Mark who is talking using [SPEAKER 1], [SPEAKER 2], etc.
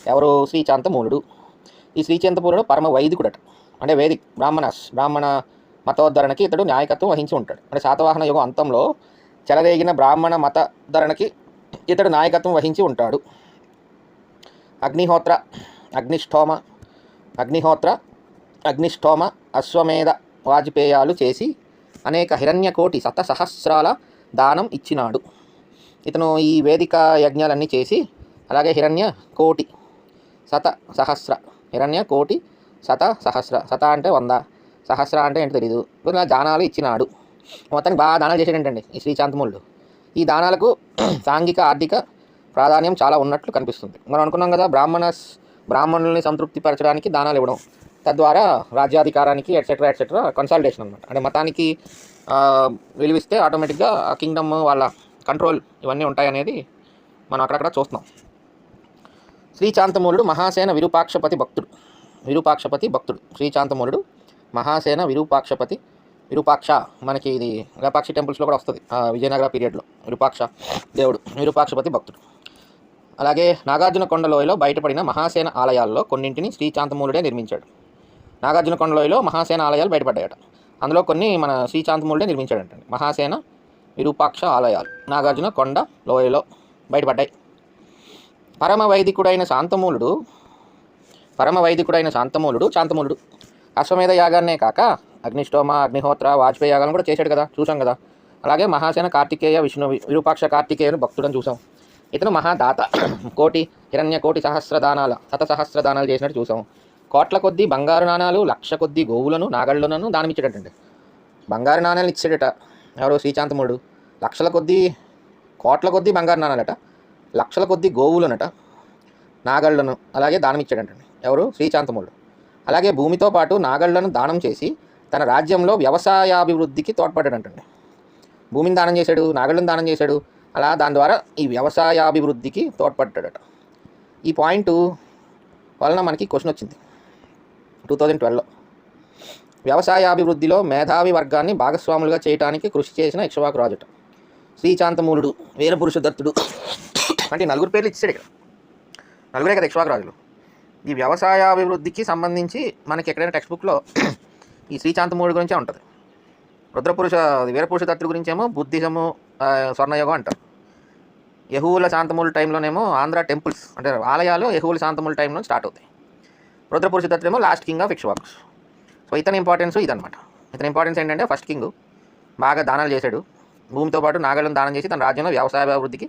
[SPEAKER 1] ఎవరు? శ్రీశాంతమూలుడు. ఈ శ్రీశాంతమూలుడు పరమ వైదికుడట. అంటే బ్రాహ్మణ మతోద్ధరణకి ఇతడు నాయకత్వం వహించి ఉంటాడు. అంటే శాతవాహన యుగం అంతంలో చెలరేగిన బ్రాహ్మణ మతోద్ధరణకి ఇతడు నాయకత్వం వహించి ఉంటాడు. అగ్నిష్టోమ అశ్వమేధ వాజపేయాలు చేసి అనేక హిరణ్యకోటి శతసహస్రాల దానం ఇచ్చినాడు. ఇతను ఈ వేదిక యజ్ఞాలన్నీ చేసి అలాగే హిరణ్యకోటి శత అంటే 100, సహస్ర అంటే ఏంటో తెలీదు, ఇలా దానాలు ఇచ్చినాడు. మొత్తానికి బాగా దానాలు చేసేటండి ఈ శ్రీశాంతమూలుడు. ఈ దానాలకు సాంఘిక ఆర్థిక ప్రాధాన్యం చాలా ఉన్నట్లు కనిపిస్తుంది. మనం అనుకున్నాం కదా, బ్రాహ్మణుల్ని సంతృప్తిపరచడానికి దానాలు ఇవ్వడం, తద్వారా రాజ్యాధికారానికి ఎట్సెట్రా కన్సాలిడేషన్ అనమాట. అంటే మతానికి విలువిస్తే ఆటోమేటిక్గా ఆ కింగ్డమ్ వాళ్ళ కంట్రోల్ ఇవన్నీ ఉంటాయనేది మనం అక్కడక్కడ చూస్తున్నాం. శ్రీశాంతమూలుడు మహాసేన విరూపాక్షపతి భక్తుడు. శ్రీశాంతమూలుడు మహాసేన విరూపాక్ష మనకి ఇది లేపాక్షి టెంపుల్స్లో కూడా వస్తుంది విజయనగర పీరియడ్లో. విరూపాక్షపతి భక్తుడు. అలాగే నాగార్జున కొండలోయలో బయటపడిన మహాసేన ఆలయాల్లో కొన్నింటిని శ్రీశాంతమూలుడే నిర్మించాడు. నాగార్జున కొండలోయలో మహాసేన ఆలయాలు బయటపడ్డాయట. అందులో కొన్ని మన శ్రీశాంతమూలుడే నిర్మించాడంటండి. మహాసేన విరూపాక్ష ఆలయాలు నాగార్జున కొండ లోయలో బయటపడ్డాయి. పరమ వైదికుడైన శాంతమూలుడు అశ్వమేధ యాగాన్నే కాక అగ్నిహోత్ర వాజపేయ యాగాలను కూడా చేశాడు కదా, చూసాం కదా. అలాగే మహాసేన కార్తికేయ విరూపాక్ష కార్తికేయుని భక్తుడని చూసాం. ఇతను మహాదాత. హిరణ్యకోటి శతసహస్ర దానాలు చేసినట్టు చూసాం. కోట్ల కొద్దీ బంగారు నాణాలు, లక్ష కొద్దీ గోవులను నాగళ్ళను దానమిచ్చాడటండి. బంగారు నాణాలు ఇచ్చాడట ఎవరు? శ్రీశాంతమూలుడు. కోట్ల కొద్దీ బంగారు నాణాలట, లక్షల కొద్దీ గోవులనట, నాగళ్లను అలాగే దానం ఇచ్చాడంటండి. ఎవరు? శ్రీశాంతమూలుడు. అలాగే భూమితో పాటు నాగళ్లను దానం చేసి తన రాజ్యంలో వ్యవసాయాభివృద్ధికి తోడ్పడ్డాడంటండి. భూమిని దానం చేశాడు, నాగళ్లను దానం చేశాడు, అలా దాని ద్వారా ఈ వ్యవసాయాభివృద్ధికి తోడ్పడ్డాడట. ఈ పాయింట్ వలన మనకి క్వశ్చన్ వచ్చింది 2012లో. వ్యవసాయాభివృద్ధిలో మేధావి వర్గాన్ని భాగస్వాములుగా చేయడానికి కృషి చేసిన ఇక్ష్వాకు రాజుట శ్రీశాంతమూలుడు. వీరపురుష దత్తుడు అంటే 4 పేర్లు ఇచ్చాడు ఇక్కడ. 4 కదా ఇక్ష్వాకు రాజులు. ఈ వ్యవసాయాభివృద్ధికి సంబంధించి మనకి ఎక్కడైనా టెక్స్ట్ బుక్లో ఈ శ్రీశాంతమూలుడు గురించే ఉంటుంది. వీరపురుష దత్తుడు గురించేమో బుద్ధిజము స్వర్ణయోగం అంటారు. యహూవుల శాంతమూలుడు టైంలోనేమో ఆంధ్ర టెంపుల్స్ అంటే ఆలయాలు యహూవుల శాంతమూలుడు టైంలో స్టార్ట్ అవుతాయి. రుద్రపురుష దత్తుడేమో last king of Ikshvakus. So ఇతని ఇంపార్టెన్స్ ఇదనమాట. ఇతని ఇంపార్టెన్స్ ఏంటంటే ఫస్ట్ కింగ్ బాగా దానాలు చేశాడు, భూమితో పాటు నాగళ్ళను దానం చేసి తన రాజ్యంలో వ్యవసాయాభివృద్ధికి